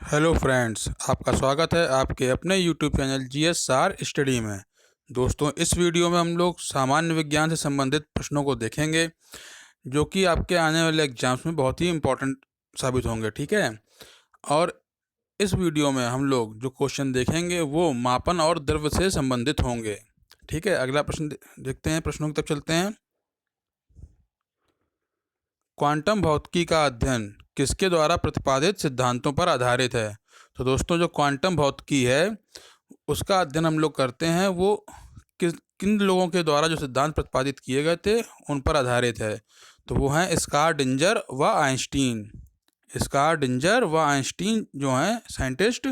Hello friends, आपका स्वागत है आपके अपने यूट्यूब चैनल जीएस सार स्टडी में। दोस्तों, इस वीडियो में हम लोग सामान्य विज्ञान से संबंधित प्रश्नों को देखेंगे जो कि आपके आने वाले एग्जाम्स में बहुत ही इम्पोर्टेंट साबित होंगे। ठीक है। और इस वीडियो में हम लोग जो क्वेश्चन देखेंगे वो मापन और द्रव्य से संबंधित होंगे। ठीक है। अगला प्रश्न देखते हैं, प्रश्नों की तरफ चलते हैं। क्वांटम भौतिकी का अध्ययन किसके द्वारा प्रतिपादित सिद्धांतों पर आधारित है? तो दोस्तों, जो क्वांटम भौतिकी है उसका अध्ययन हम लोग करते हैं वो किन लोगों के द्वारा जो सिद्धांत प्रतिपादित किए गए थे उन पर आधारित है। तो वो हैं स्कारडिंजर व आइंस्टीन। स्कारडिंजर व आइंस्टीन जो हैं साइंटिस्ट,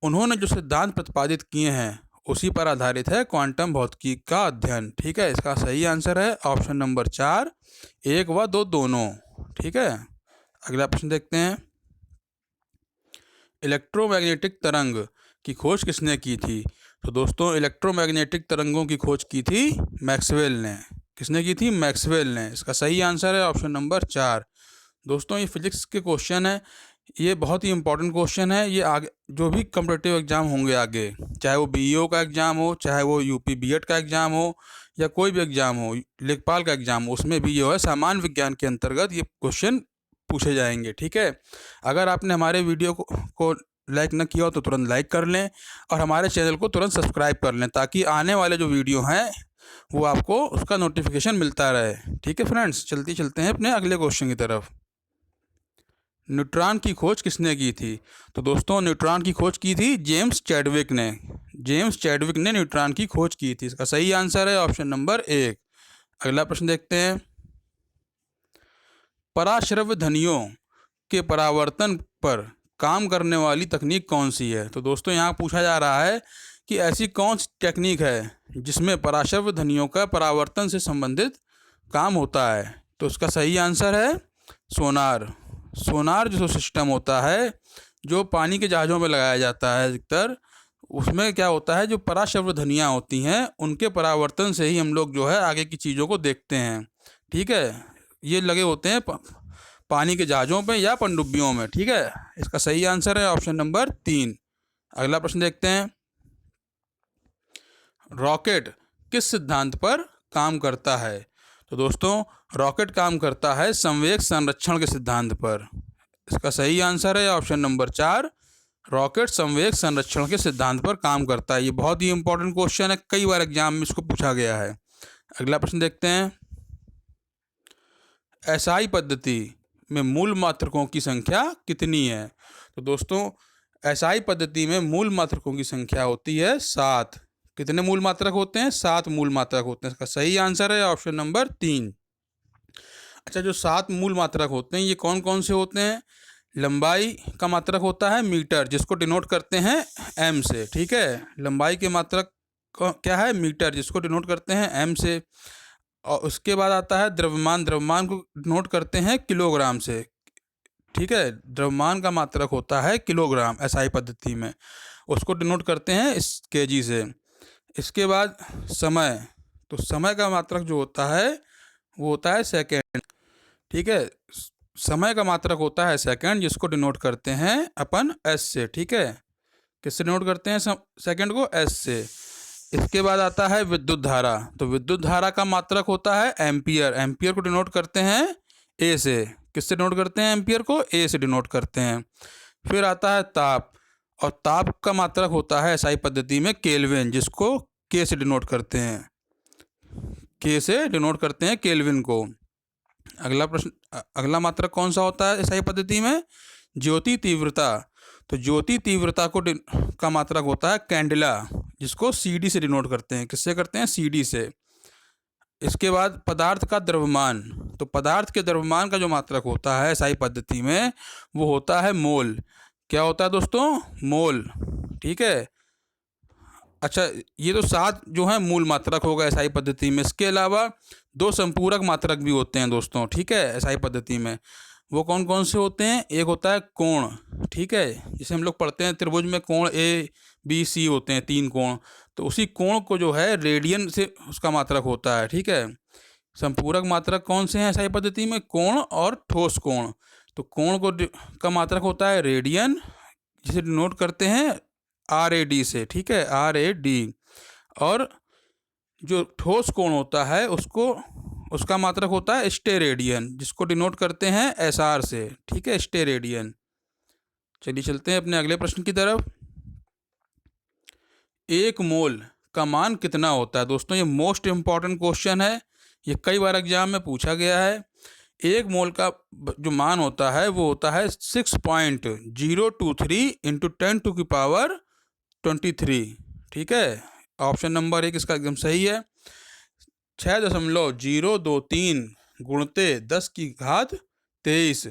उन्होंने जो सिद्धांत प्रतिपादित किए हैं उसी पर आधारित है क्वांटम भौतिकी का अध्ययन। ठीक है। इसका सही आंसर है ऑप्शन नंबर 4, 1 व 2 दोनों। ठीक है। अगला प्रश्न देखते हैं। इलेक्ट्रोमैग्नेटिक तरंग की खोज किसने की थी? तो दोस्तों, इलेक्ट्रोमैग्नेटिक तरंगों की खोज की थी मैक्सवेल ने। किसने की थी? मैक्सवेल ने। इसका सही आंसर है ऑप्शन नंबर 4। दोस्तों, ये फिजिक्स के क्वेश्चन है, ये बहुत ही इंपॉर्टेंट क्वेश्चन है। ये आगे जो भी कॉम्पिटिटिव एग्जाम होंगे आगे, चाहे वो बीईओ का एग्ज़ाम हो, चाहे वो यूपी बीएड का एग्ज़ाम हो, या कोई भी एग्ज़ाम हो, लेखपाल का एग्ज़ाम हो, उसमें भी जो है सामान्य विज्ञान के अंतर्गत ये क्वेश्चन पूछे जाएंगे। ठीक है। अगर आपने हमारे वीडियो को लाइक न किया हो तो तुरंत लाइक कर लें और हमारे चैनल को तुरंत सब्सक्राइब कर लें, ताकि आने वाले जो वीडियो हैं वो आपको उसका नोटिफिकेशन मिलता रहे। ठीक है फ्रेंड्स, चलते हैं अपने अगले क्वेश्चन की तरफ। न्यूट्रॉन की खोज किसने की थी? तो दोस्तों, न्यूट्रॉन की खोज की थी जेम्स चैडविक ने। जेम्स चैडविक ने न्यूट्रॉन की खोज की थी। इसका सही आंसर है ऑप्शन नंबर 1। अगला प्रश्न देखते हैं। पराश्रव्य ध्वनियों के परावर्तन पर काम करने वाली तकनीक कौन सी है? तो दोस्तों, यहाँ पूछा जा रहा है कि ऐसी कौन सी टेक्निक है जिसमें पराश्रव्य ध्वनियों का परावर्तन से संबंधित काम होता है? तो उसका सही आंसर है सोनार। सोनार जो सिस्टम होता है, जो पानी के जहाज़ों में लगाया जाता है अधिकतर, उसमें क्या होता है, जो पराश्रव्य ध्वनियाँ होती हैं उनके परावर्तन से ही हम लोग जो है आगे की चीज़ों को देखते हैं। ठीक है। ये लगे होते हैं पानी के जहाज़ों पे या पनडुब्बियों में। ठीक है। इसका सही आंसर है ऑप्शन नंबर 3। अगला प्रश्न देखते हैं। रॉकेट किस सिद्धांत पर काम करता है? तो दोस्तों, रॉकेट काम करता है संवेग संरक्षण के सिद्धांत पर। इसका सही आंसर है ऑप्शन नंबर 4। रॉकेट संवेग संरक्षण के सिद्धांत पर काम करता है। ये बहुत ही इंपॉर्टेंट क्वेश्चन है, कई बार एग्जाम में इसको पूछा गया है। अगला प्रश्न देखते हैं। एसआई पद्धति में मूल मात्रकों की संख्या कितनी है? तो दोस्तों, एसआई पद्धति में मूल मात्रकों की संख्या होती है 7। कितने मूल मात्रक होते हैं? 7 मूल मात्रक होते हैं। इसका सही आंसर है ऑप्शन नंबर 3। अच्छा, जो 7 मूल मात्रक होते हैं ये कौन कौन से होते हैं? लंबाई का मात्रक होता है मीटर, जिसको डिनोट करते हैं एम से। ठीक है। लंबाई के मात्रक क्या है? मीटर, जिसको डिनोट करते हैं एम से। और उसके बाद आता है द्रव्यमान। द्रव्यमान को नोट करते हैं किलोग्राम से। ठीक है। द्रव्यमान का मात्रक होता है किलोग्राम एसआई पद्धति में, उसको डिनोट करते हैं इस केजी से। इसके बाद समय, तो समय का मात्रक जो होता है वो होता है सेकेंड। ठीक है। समय का मात्रक होता है सेकेंड, जिसको डिनोट करते हैं अपन एस से। ठीक है। किससे डिनोट करते हैं सेकेंड को? एस से। इसके बाद आता है विद्युत धारा। तो विद्युत धारा का मात्रक होता है एम्पियर। एम्पियर को डिनोट करते हैं ए से। किससे डिनोट करते हैं एम्पियर को? ए से डिनोट करते हैं। फिर आता है ताप, और ताप का मात्रक होता है एसआई पद्धति में केल्विन, जिसको के से डिनोट करते हैं। के से डिनोट करते हैं केल्विन को। अगला प्रश्न, अगला मात्रक कौन सा होता है एसआई पद्धति में? ज्योति तीव्रता। तो ज्योति तीव्रता का मात्रक होता है कैंडिला, जिसको सीडी से डिनोट करते हैं। किससे करते हैं? सीडी से। इसके बाद पदार्थ का द्रव्यमान। तो पदार्थ के द्रव्यमान का जो मात्रक होता है एसआई पद्धति में वो होता है मोल। क्या होता है दोस्तों? मोल। ठीक है। अच्छा, ये तो 7 जो है मूल मात्रक होगा एसआई पद्धति में। इसके अलावा 2 संपूरक मात्रक भी होते हैं दोस्तों। ठीक है। एसआई पद्धति में वो कौन कौन से होते हैं? एक होता है कोण। ठीक है। जिसे हम लोग पढ़ते हैं त्रिभुज में कोण ए बी सी होते हैं, 3 कोण। तो उसी कोण को जो है रेडियन से उसका मात्रक होता है। ठीक है। संपूरक मात्रक कौन से हैं एसआई पद्धति में? कोण और ठोस कोण। तो कोण का मात्रक होता है रेडियन, जिसे डिनोट करते हैं RAD से, ठीक है, RAD। और जो ठोस कोण होता है उसका मात्रक होता है स्टेरेडियन, जिसको डिनोट करते हैं SR से, ठीक है, स्टेरेडियन। चलिए चलते हैं अपने अगले प्रश्न की तरफ। 1 मोल का मान कितना होता है? दोस्तों ये मोस्ट इम्पॉर्टेंट क्वेश्चन है, ये कई बार एग्जाम में पूछा गया है। 1 मोल का जो मान होता है वो होता है 6.023 इंटू 10⁻23, ठीक है। ऑप्शन नंबर 1 इसका एकदम सही है। 6.023 गुणते 10⁻23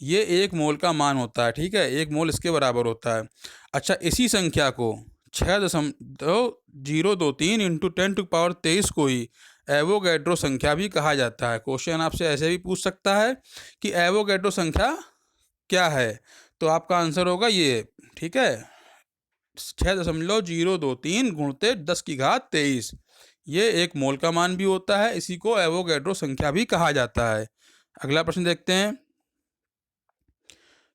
ये 1 मोल का मान होता है, ठीक है, 1 मोल इसके बराबर होता है। अच्छा, इसी संख्या को 6.023 इंटू 10⁻23 को ही एवोगैड्रो संख्या भी कहा जाता है। क्वेश्चन आपसे ऐसे भी पूछ सकता है कि एवोगैड्रो संख्या क्या है, तो आपका आंसर होगा ये, ठीक है, 6.023 गुणते 10⁻23 ये 1 मोल का मान भी होता है, इसी को एवोगैड्रो संख्या भी कहा जाता है। अगला प्रश्न देखते हैं,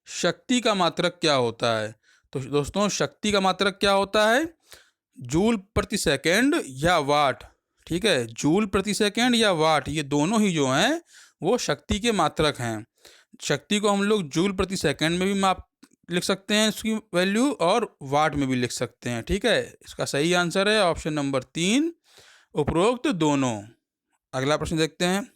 शक्ति का मात्रक क्या होता है? तो दोस्तों शक्ति का मात्रक क्या होता है? जूल प्रति सेकंड या वाट, ठीक है, जूल प्रति सेकंड या वाट, ये दोनों ही जो हैं वो शक्ति के मात्रक हैं। शक्ति को हम लोग जूल प्रति सेकंड में भी लिख सकते हैं इसकी वैल्यू, और वाट में भी लिख सकते हैं, ठीक है। इसका सही आंसर है ऑप्शन नंबर 3, उपरोक्त दोनों। अगला प्रश्न देखते हैं,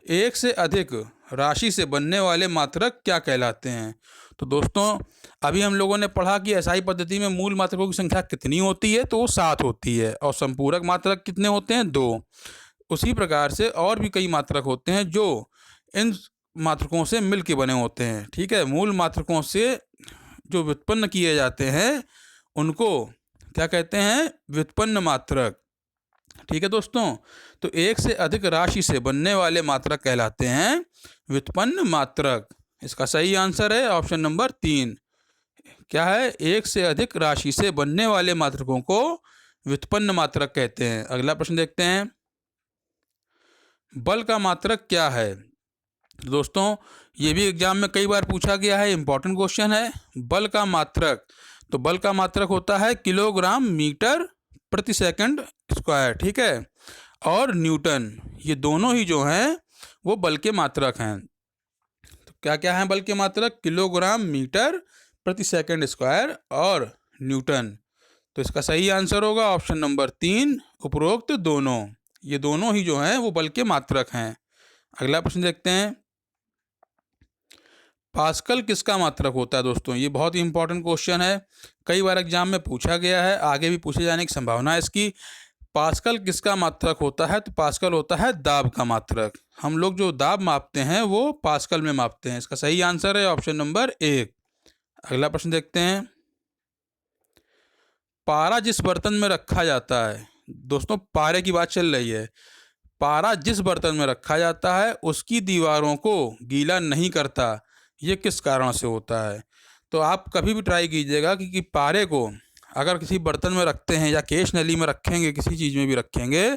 1 से अधिक राशि से बनने वाले मात्रक क्या कहलाते हैं? तो दोस्तों अभी हम लोगों ने पढ़ा कि एसआई पद्धति में मूल मात्रकों की संख्या कितनी होती है, तो वो 7 होती है, और संपूरक मात्रक कितने होते हैं? 2। उसी प्रकार से और भी कई मात्रक होते हैं जो इन मात्रकों से मिल के बने होते हैं, ठीक है। मूल मात्रकों से जो व्युत्पन्न किए जाते हैं उनको क्या कहते हैं? व्युत्पन्न मात्रक, ठीक है दोस्तों। तो 1 से अधिक राशि से बनने वाले मात्रक कहलाते हैं व्युत्पन्न मात्रक। इसका सही आंसर है ऑप्शन नंबर 3। क्या है? 1 से अधिक राशि से बनने वाले मात्रकों को व्युत्पन्न मात्रक कहते हैं। अगला प्रश्न देखते हैं, बल का मात्रक क्या है? दोस्तों ये भी एग्जाम में कई बार पूछा गया है, इंपॉर्टेंट क्वेश्चन है। बल का मात्रक, तो बल का मात्रक होता है किलोग्राम मीटर प्रति सेकंड स्क्वायर, ठीक है, और न्यूटन, ये दोनों ही जो हैं वो बल के मात्रक हैं। तो क्या क्या हैं बल के मात्रक? किलोग्राम मीटर प्रति सेकंड स्क्वायर और न्यूटन। तो इसका सही आंसर होगा ऑप्शन नंबर 3, उपरोक्त दोनों। ये दोनों ही जो हैं वो बल के मात्रक हैं। अगला प्रश्न देखते हैं, पास्कल किसका मात्रक होता है? दोस्तों ये बहुत ही इंपॉर्टेंट क्वेश्चन है, कई बार एग्जाम में पूछा गया है, आगे भी पूछे जाने की संभावना है इसकी। पास्कल किसका मात्रक होता है? तो पास्कल होता है दाब का मात्रक। हम लोग जो दाब मापते हैं वो पास्कल में मापते हैं। इसका सही आंसर है ऑप्शन नंबर 1। अगला प्रश्न देखते हैं, पारा जिस बर्तन में रखा जाता है, दोस्तों पारे की बात चल रही है, पारा जिस बर्तन में रखा जाता है उसकी दीवारों को गीला नहीं करता, ये किस कारण से होता है? तो आप कभी भी ट्राई कीजिएगा कि पारे को अगर किसी बर्तन में रखते हैं या केश नली में रखेंगे, किसी चीज़ में भी रखेंगे,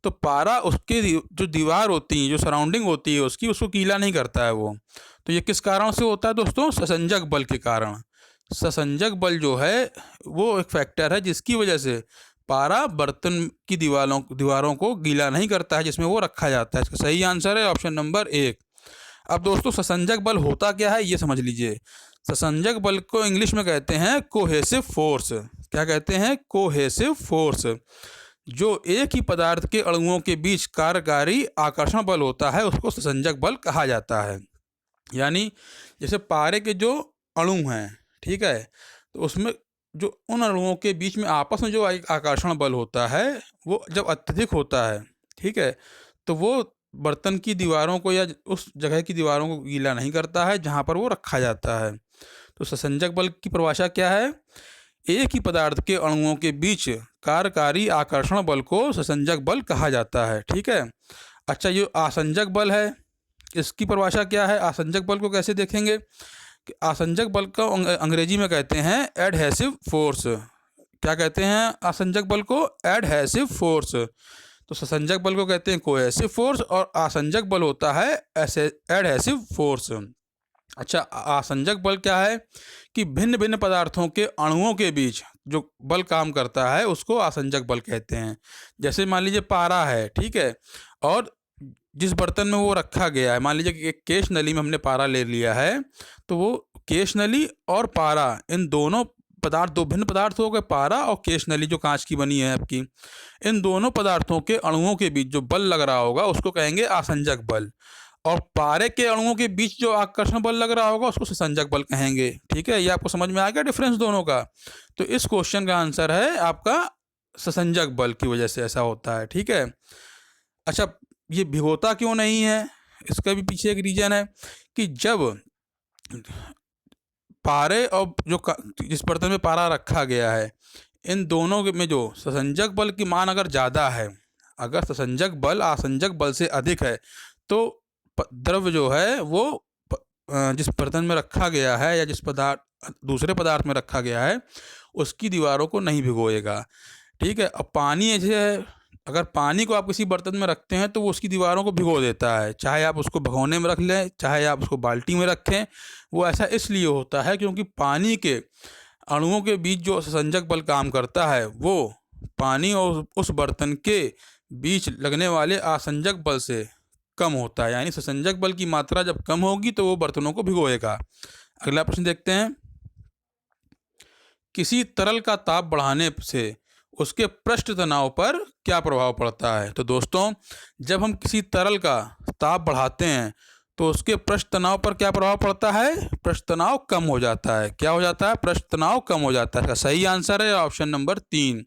तो पारा उसके जो दीवार होती है, जो सराउंडिंग होती है उसकी, उसको गीला नहीं करता है वो। तो ये किस कारण से होता है दोस्तों? ससंजक बल के कारण। ससंजक बल जो है वो एक फैक्टर है जिसकी वजह से पारा बर्तन की दीवारों को गीला नहीं करता है जिसमें वो रखा जाता है। इसका सही आंसर है ऑप्शन नंबर 1। अब दोस्तों ससंजक बल होता क्या है ये समझ लीजिए। ससंजक बल को इंग्लिश में कहते हैं कोहेसिव फोर्स। क्या कहते हैं? Cohesive force. जो एक ही पदार्थ के अणुओं के बीच कार्यकारी आकर्षण बल होता है उसको ससंजक बल कहा जाता है। यानी जैसे पारे के जो अणु हैं, ठीक है, तो उसमें जो उन अणुओं के बीच में आपस में जो आकर्षण बल होता है वो जब अत्यधिक होता है, ठीक है, तो वो बर्तन की दीवारों को या उस जगह की दीवारों को गीला नहीं करता है जहाँ पर वो रखा जाता है। तो ससंजक बल की परिभाषा क्या है? एक ही पदार्थ के अणुओं के बीच कार्यकारी आकर्षण बल को ससंजक बल कहा जाता है, ठीक है। अच्छा, ये आसंजक बल है, इसकी परिभाषा क्या है? आसंजक बल को कैसे देखेंगे कि आसंजक बल को अंग्रेजी में कहते हैं एडहेसिव फोर्स। क्या कहते हैं आसंजक बल को? Adhesive force. तो ससंजक बल को कहते हैं कोहेसिव फोर्स और आसंजक बल होता है एडहेसिव फोर्स। अच्छा, आसंजक बल क्या है कि भिन्न भिन्न पदार्थों के अणुओं के बीच जो बल काम करता है उसको आसंजक बल कहते हैं। जैसे मान लीजिए पारा है, ठीक है, और जिस बर्तन में वो रखा गया है, मान लीजिए कि एक केश नली में हमने पारा ले लिया है, तो वो केश नली और पारा, इन दोनों पदार्थ, दो भिन्न पदार्थ हो गए, पारा और केश नली जो कांच की बनी है आपकी, इन दोनों पदार्थों के अणुओं के बीच जो बल लग रहा होगा उसको कहेंगे आसंजक बल। और पारे के अणुओं के बीच जो आकर्षण बल लग रहा होगा उसको ससंजक बल कहेंगे। ठीक है, ये आपको समझ में आ गया डिफरेंस दोनों का। तो इस क्वेश्चन का आंसर है आपका ससंजक बल की वजह से ऐसा होता है। ठीक है, अच्छा, ये भिगोता क्यों नहीं है, इसका भी पीछे एक रीजन है कि जब पारे और जो जिस बर्तन में पारा रखा गया है, इन दोनों में जो ससंजक बल की मान अगर ज़्यादा है, अगर ससंजक बल आसंजक बल से अधिक है, तो द्रव जो है वो जिस बर्तन में रखा गया है या जिस पदार्थ दूसरे पदार्थ में रखा गया है उसकी दीवारों को नहीं भिगोएगा। ठीक है, अब पानी ऐसे है, अगर पानी को आप किसी बर्तन में रखते हैं तो वो उसकी दीवारों को भिगो देता है, चाहे आप उसको भगोने में रख लें, चाहे आप उसको बाल्टी में रखें। वो ऐसा इसलिए होता है क्योंकि पानी के अणुओं के बीच जो ससंजक बल काम करता है वो पानी और उस बर्तन के बीच लगने वाले आसंजक बल से कम होता है, यानी ससंजक बल की मात्रा जब कम होगी तो वो बर्तनों को भिगोएगा। अगला प्रश्न देखते हैं, किसी तरल का ताप बढ़ाने से उसके पृष्ठ तनाव पर क्या प्रभाव पड़ता है। तो दोस्तों, जब हम किसी तरल का ताप बढ़ाते हैं तो उसके पृष्ठ तनाव पर क्या प्रभाव पड़ता है, पृष्ठ तनाव कम हो जाता है। क्या हो जाता है, पृष्ठ तनाव कम हो जाता है। इसका सही आंसर है ऑप्शन नंबर 3।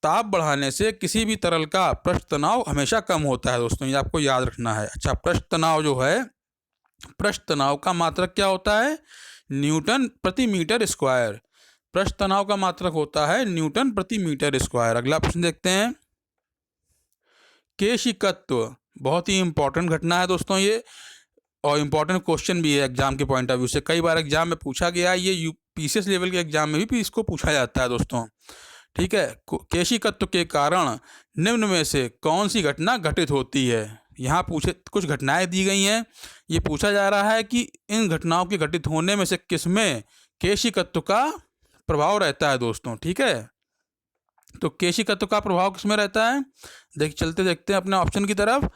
ताप बढ़ाने से किसी भी तरल का पृष्ठ तनाव हमेशा कम होता है। दोस्तों, ये आपको याद रखना है। अच्छा, पृष्ठ तनाव जो है, पृष्ठ तनाव का मात्रक क्या होता है, न्यूटन प्रति मीटर स्क्वायर। पृष्ठ तनाव का मात्रक होता है न्यूटन प्रति मीटर स्क्वायर। अगला प्रश्न देखते हैं, केशिकत्व बहुत ही इंपॉर्टेंट घटना है दोस्तों ये, और इम्पॉर्टेंट क्वेश्चन भी है एग्जाम के पॉइंट ऑफ व्यू से। कई बार एग्जाम में पूछा गया है, ये यूपीसीएस लेवल के एग्जाम में भी इसको पूछा जाता है दोस्तों। ठीक है, केशिकत्व के कारण निम्न में से कौन सी घटना घटित होती है। यहाँ पूछे कुछ घटनाएं दी गई हैं, ये पूछा जा रहा है कि इन घटनाओं के घटित होने में से किसमें केशिकत्व का प्रभाव रहता है दोस्तों। ठीक है, तो केशिकत्व का प्रभाव किसमें रहता है, चलते देखते हैं अपने ऑप्शन की तरफ।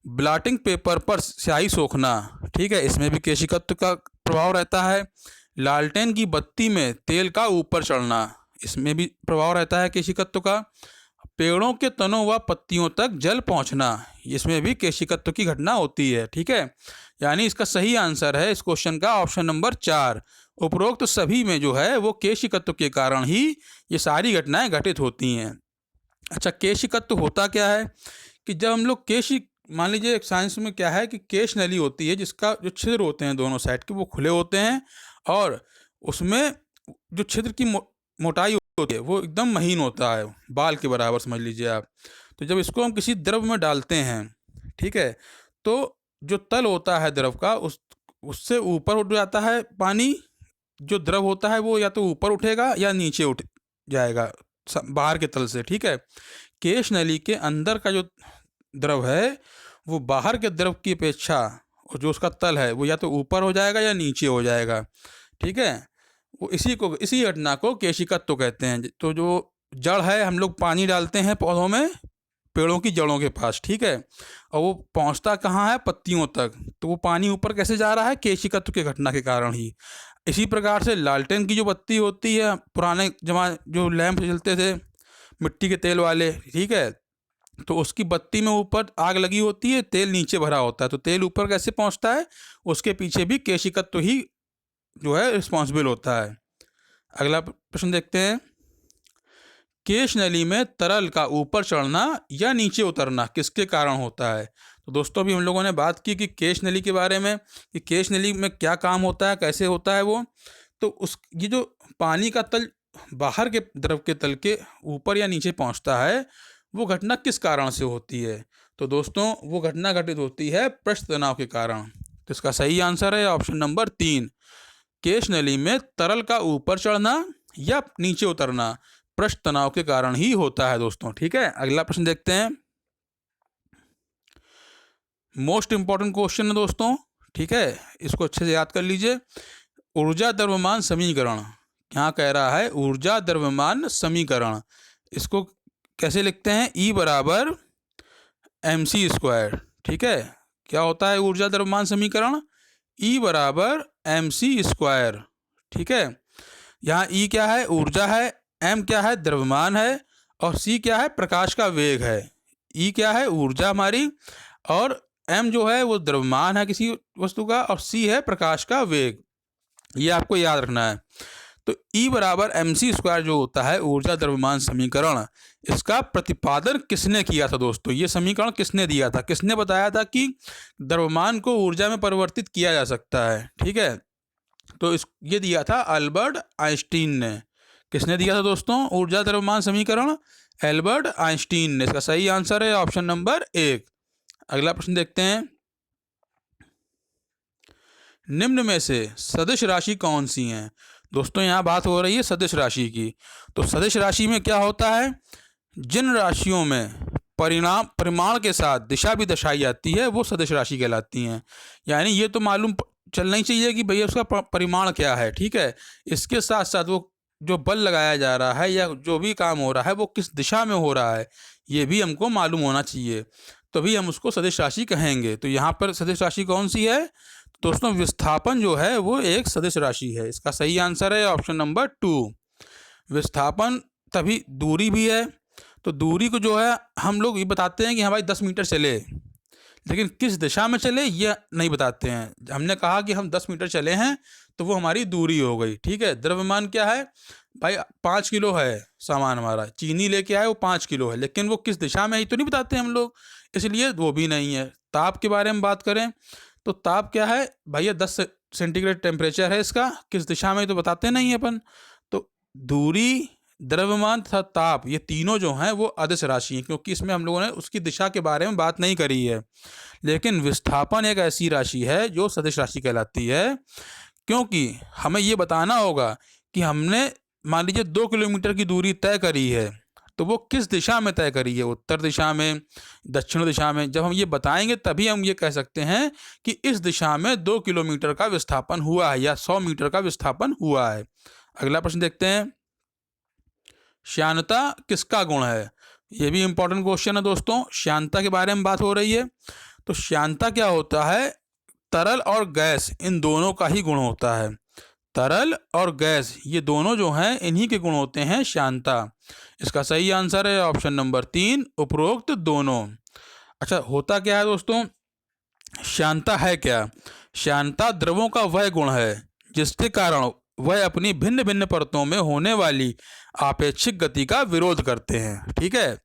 ब्लॉटिंग पेपर पर स्याही सोखना, ठीक है, इसमें भी केशिकत्व का प्रभाव रहता है। लालटेन की बत्ती में तेल का ऊपर चढ़ना, इसमें भी प्रभाव रहता है केशिकत्व का। पेड़ों के तनों व पत्तियों तक जल पहुंचना, इसमें भी केशिकत्व की घटना होती है। ठीक है, यानी इसका सही आंसर है इस क्वेश्चन का ऑप्शन नंबर 4। उपरोक्त तो सभी में जो है वो केशिकत्व के कारण ही ये सारी घटनाएं घटित होती हैं। अच्छा, केशिकत्व होता क्या है कि जब हम लोग मान लीजिए साइंस में क्या है कि केश नली होती है जिसका जो छिद्र होते हैं दोनों साइड के वो खुले होते हैं, और उसमें जो छिद्र की मोटाई होती है वो एकदम महीन होता है, बाल के बराबर समझ लीजिए आप। तो जब इसको हम किसी द्रव में डालते हैं, ठीक है, तो जो तल होता है द्रव का उससे ऊपर उठ जाता है पानी। जो द्रव होता है वो या तो ऊपर उठेगा या नीचे उठ जाएगा बाहर के तल से। ठीक है, केश नली के अंदर का जो द्रव है वो बाहर के द्रव की अपेक्षा जो उसका तल है वो या तो ऊपर हो जाएगा या नीचे हो जाएगा। ठीक है, वो इसी घटना को केशिकत्व कहते हैं। तो जो जड़ है, हम लोग पानी डालते हैं पौधों में, पेड़ों की जड़ों के पास, ठीक है, और वो पहुंचता कहाँ है, पत्तियों तक। तो वो पानी ऊपर कैसे जा रहा है, केशिकत्व की घटना के कारण ही। इसी प्रकार से लालटेन की जो बत्ती होती है, पुराने जमाने जो लैंप जलते थे मिट्टी के तेल वाले, ठीक है, तो उसकी बत्ती में ऊपर आग लगी होती है, तेल नीचे भरा होता है, तो तेल ऊपर कैसे पहुंचता है, उसके पीछे भी केशिकत्व ही जो है रिस्पॉन्सिबल होता है। अगला प्रश्न देखते हैं, केश नली में तरल का ऊपर चढ़ना या नीचे उतरना किसके कारण होता है। तो दोस्तों, अभी हम लोगों ने बात की कि केश नली के बारे में, कि केश नली में क्या काम होता है, कैसे होता है वो। तो ये जो पानी का तल बाहर के द्रव के तल के ऊपर या नीचे पहुंचता है, वो घटना किस कारण से होती है। तो दोस्तों, वो घटना घटित होती है पृष्ठ तनाव के कारण। तो इसका सही आंसर है ऑप्शन नंबर 3। केश नली में तरल का ऊपर चढ़ना या नीचे उतरना पृष्ठ तनाव के कारण ही होता है दोस्तों। ठीक है, अगला प्रश्न देखते हैं। मोस्ट इंपॉर्टेंट क्वेश्चन है दोस्तों, ठीक है, इसको अच्छे से याद कर लीजिए। ऊर्जा द्रव्यमान समीकरण यहाँ कह रहा है, ऊर्जा द्रव्यमान समीकरण, इसको कैसे लिखते हैं, E बराबर mc²। ठीक है, क्या होता है ऊर्जा द्रव्यमान समीकरण, E बराबर mc²। ठीक है, यहाँ E क्या है, ऊर्जा है, M क्या है, द्रव्यमान है, और C क्या है, प्रकाश का वेग है। E क्या है, ऊर्जा हमारी, और M जो है वो द्रव्यमान है किसी वस्तु का, और C है प्रकाश का वेग। ये आपको याद रखना है। तो E बराबर mc² जो होता है ऊर्जा द्रव्यमान समीकरण, इसका प्रतिपादन किसने किया था दोस्तों, ये समीकरण किसने दिया था, किसने बताया था कि द्रव्यमान को ऊर्जा में परिवर्तित किया जा सकता है। ठीक है, तो ये दिया था अल्बर्ट आइंस्टीन ने। किसने दिया था दोस्तों ऊर्जा द्रव्यमान समीकरण, एल्बर्ट आइंस्टीन ने। इसका सही आंसर है ऑप्शन नंबर 1। अगला प्रश्न देखते हैं, निम्न में से सदिश राशि कौन सी हैं। दोस्तों यहाँ बात हो रही है सदिश राशि की। तो सदिश राशि में क्या होता है, जिन राशियों में परिमाण के साथ दिशा भी दर्शाई जाती है वो सदिश राशि कहलाती हैं। यानी ये तो मालूम चलना ही चाहिए कि भैया उसका परिमाण क्या है। ठीक है, इसके साथ साथ वो जो बल लगाया जा रहा है या जो भी काम हो रहा है वो किस दिशा में हो रहा है ये भी हमको मालूम होना चाहिए, तभी हम उसको सदिश राशि कहेंगे। तो यहाँ पर सदिश राशि कौन सी है दोस्तों, विस्थापन जो है वो एक सदिश राशि है। इसका सही आंसर है ऑप्शन नंबर 2। विस्थापन तभी दूरी भी है। तो दूरी को जो है हम लोग ये बताते हैं कि हाँ भाई 10 मीटर चले, लेकिन किस दिशा में चले ये नहीं बताते हैं। हमने कहा कि हम 10 मीटर चले हैं तो वो हमारी दूरी हो गई। ठीक है, द्रव्यमान क्या है भाई, 5 किलो है सामान हमारा, चीनी लेके आए वो 5 किलो है, लेकिन वो किस दिशा में है तो नहीं बताते हम लोग, इसलिए वो भी नहीं है। ताप के बारे में बात करें तो ताप क्या है भैया, 10 सेंटीग्रेड टेम्परेचर है इसका, किस दिशा में तो बताते नहीं अपन। तो दूरी, द्रव्यमान तथा ताप, ये तीनों जो हैं वो अदिश राशि हैं, क्योंकि इसमें हम लोगों ने उसकी दिशा के बारे में बात नहीं करी है। लेकिन विस्थापन एक ऐसी राशि है जो सदिश राशि कहलाती है, क्योंकि हमें ये बताना होगा कि हमने मान लीजिए 2 किलोमीटर की दूरी तय करी है, तो वो किस दिशा में तय करी है, उत्तर दिशा में, दक्षिण दिशा में। जब हम ये बताएंगे तभी हम ये कह सकते हैं कि इस दिशा में 2 किलोमीटर का विस्थापन हुआ है या 100 मीटर का विस्थापन हुआ है। अगला प्रश्न देखते हैं, श्यानता किसका गुण है। ये भी इंपॉर्टेंट क्वेश्चन है दोस्तों, श्यानता के बारे में बात हो रही है। तो श्यानता क्या होता है, तरल और गैस इन दोनों का ही गुण होता है। तरल और गैस ये दोनों जो हैं इन्हीं के गुण होते हैं श्यानता। इसका सही आंसर है ऑप्शन नंबर 3, उपरोक्त दोनों। अच्छा, होता क्या है दोस्तों, श्यानता है क्या, श्यानता द्रवों का वह गुण है जिसके कारण वह अपनी भिन्न भिन्न परतों में होने वाली आपेक्षिक गति का विरोध करते हैं। ठीक है,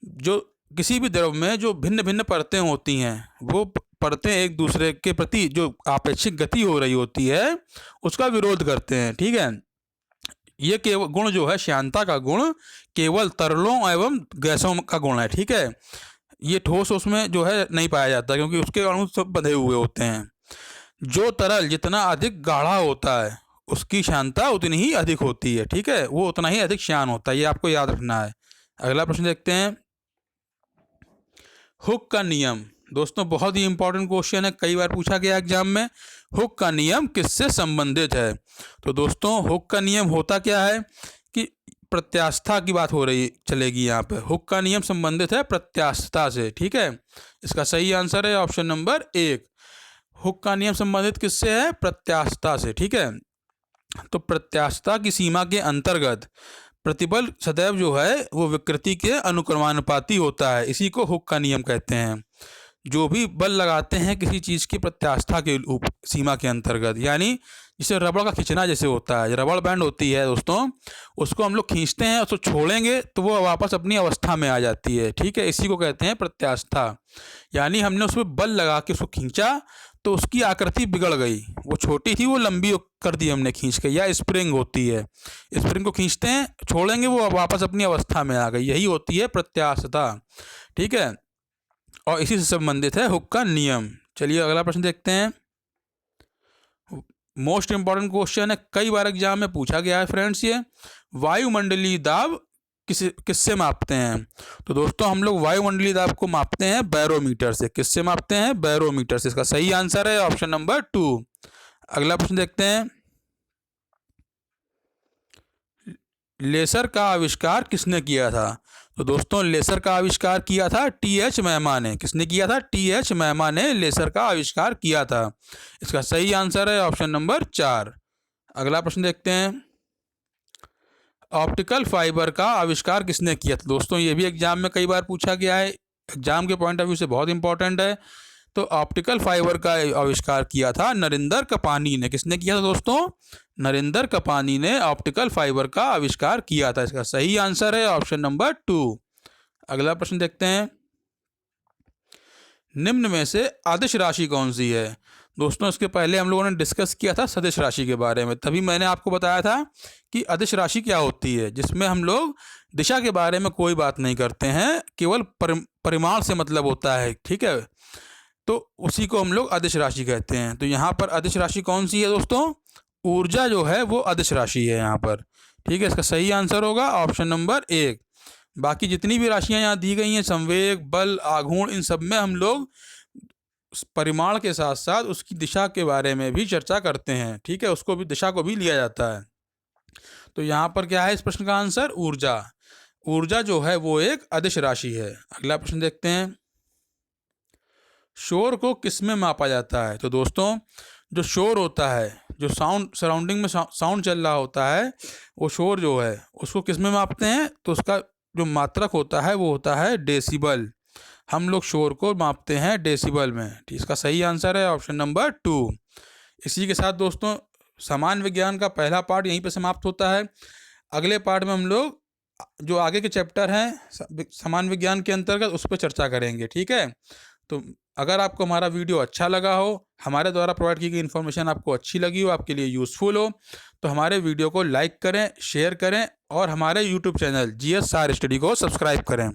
जो किसी भी द्रव में जो भिन्न भिन्न परतें होती हैं वो परतें एक दूसरे के प्रति जो आपेक्षिक गति हो रही होती है उसका विरोध करते हैं। ठीक है, ये केवल गुण जो है श्यानता का गुण केवल तरलों एवं गैसों का गुण है। ठीक है, ये ठोस उसमें जो है नहीं पाया जाता, क्योंकि उसके अणु सब बंधे हुए होते हैं। जो तरल जितना अधिक गाढ़ा होता है उसकी श्यानता उतनी ही अधिक होती है। ठीक है, वो उतना ही अधिक श्यान होता है, ये आपको याद रखना है। अगला प्रश्न देखते हैं, हुक का नियम। दोस्तों बहुत ही इंपॉर्टेंट क्वेश्चन है, कई बार पूछा गया एग्जाम में। हुक का नियम किससे संबंधित है। तो दोस्तों हुक का नियम होता क्या है कि प्रत्यास्थता की बात हो रही चलेगी यहाँ पे। हुक का नियम संबंधित है प्रत्यास्थता से। ठीक है, इसका सही आंसर है ऑप्शन नंबर 1। हुक का नियम संबंधित किससे है, प्रत्यास्थता से। ठीक है, तो प्रत्यास्थता की सीमा के अंतर्गत प्रतिबल सदैव जो है वो विकृति के अनुक्रमानुपाती होता है, इसी को हुक का नियम कहते हैं। जो भी बल लगाते हैं किसी चीज़ की प्रत्यास्थता के सीमा के अंतर्गत, यानी जिसे रबड़ का खींचना जैसे होता है, रबड़ बैंड होती है दोस्तों, उसको हम लोग खींचते हैं, उसको छोड़ेंगे तो वो वापस अपनी अवस्था में आ जाती है। ठीक है, इसी को कहते हैं प्रत्यास्थता। यानी हमने उसमें बल लगा के उसको खींचा तो उसकी आकृति बिगड़ गई, वो छोटी थी वो लंबी कर दी हमने खींच के। या स्प्रिंग होती है, स्प्रिंग को खींचते हैं, छोड़ेंगे वो वापस अपनी अवस्था में आ गई, यही होती है प्रत्यास्थता। ठीक है, और इसी से संबंधित है हुक का नियम। चलिए अगला प्रश्न देखते हैं, मोस्ट इंपॉर्टेंट क्वेश्चन है, कई बार एग्जाम में पूछा गया है फ्रेंड्स ये। वायुमंडलीय दाब किससे मापते हैं? तो दोस्तों हम लोग वायुमंडलीय दाब को मापते हैं बैरोमीटर से। किससे मापते हैं? बैरोमीटर से। इसका सही आंसर है ऑप्शन नंबर 2। अगला प्रश्न देखते हैं, लेसर का आविष्कार किसने किया था? तो दोस्तों लेसर का आविष्कार किया था टी.एच. मेहमा ने। किसने किया था? टी.एच. मेहमा ने लेसर का आविष्कार किया था। इसका सही आंसर है ऑप्शन नंबर 4। अगला प्रश्न देखते हैं, ऑप्टिकल फाइबर का आविष्कार किसने किया था? दोस्तों ये भी एग्जाम में कई बार पूछा गया है, एग्जाम के पॉइंट ऑफ व्यू से बहुत इंपॉर्टेंट है। तो ऑप्टिकल फाइबर का आविष्कार किया था नरेंद्र कपानी ने। किसने किया था दोस्तों? नरेंद्र कपानी ने ऑप्टिकल फाइबर का आविष्कार किया था। इसका सही आंसर है ऑप्शन नंबर 2। अगला प्रश्न देखते हैं, निम्न में से अदिश राशि कौन सी है? दोस्तों इसके पहले हम लोगों ने डिस्कस किया था सदिश राशि के बारे में, तभी मैंने आपको बताया था कि अदिश राशि क्या होती है, जिसमें हम लोग दिशा के बारे में कोई बात नहीं करते हैं, केवल परिमाण से मतलब होता है। ठीक है, तो उसी को हम लोग अदिश राशि कहते हैं। तो यहाँ पर अदिश राशि कौन सी है दोस्तों? ऊर्जा जो है वो अदिश राशि है यहाँ पर। ठीक है, इसका सही आंसर होगा ऑप्शन नंबर 1। बाकी जितनी भी राशियाँ यहाँ दी गई हैं, संवेग, बल, आघूर्ण, इन सब में हम लोग परिमाण के साथ साथ उसकी दिशा के बारे में भी चर्चा करते हैं। ठीक है, उसको भी, दिशा को भी लिया जाता है। तो यहाँ पर क्या है इस प्रश्न का आंसर? ऊर्जा। ऊर्जा जो है वो एक अदिश राशि है। अगला प्रश्न देखते हैं, शोर को किस में मापा जाता है? तो दोस्तों जो शोर होता है, जो साउंड, सराउंडिंग में साउंड चल रहा होता है, वो शोर जो है उसको किस में मापते हैं? तो उसका जो मात्रक होता है वो होता है डेसिबल। हम लोग शोर को मापते हैं डेसिबल में। ठीक, इसका सही आंसर है ऑप्शन नंबर 2। इसी के साथ दोस्तों सामान्य विज्ञान का पहला पार्ट यहीं पर समाप्त होता है। अगले पार्ट में हम लोग जो आगे के चैप्टर हैं सामान्य विज्ञान के अंतर्गत उस पर चर्चा करेंगे। ठीक है, तो अगर आपको हमारा वीडियो अच्छा लगा हो, हमारे द्वारा प्रोवाइड की गई इन्फॉर्मेशन आपको अच्छी लगी हो, आपके लिए यूज़फुल हो, तो हमारे वीडियो को लाइक करें, शेयर करें और हमारे यूट्यूब चैनल GS सार स्टडी को सब्सक्राइब करें।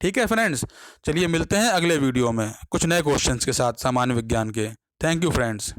ठीक है फ्रेंड्स, चलिए मिलते हैं अगले वीडियो में कुछ नए क्वेश्चंस के साथ सामान्य विज्ञान के। Thank you friends.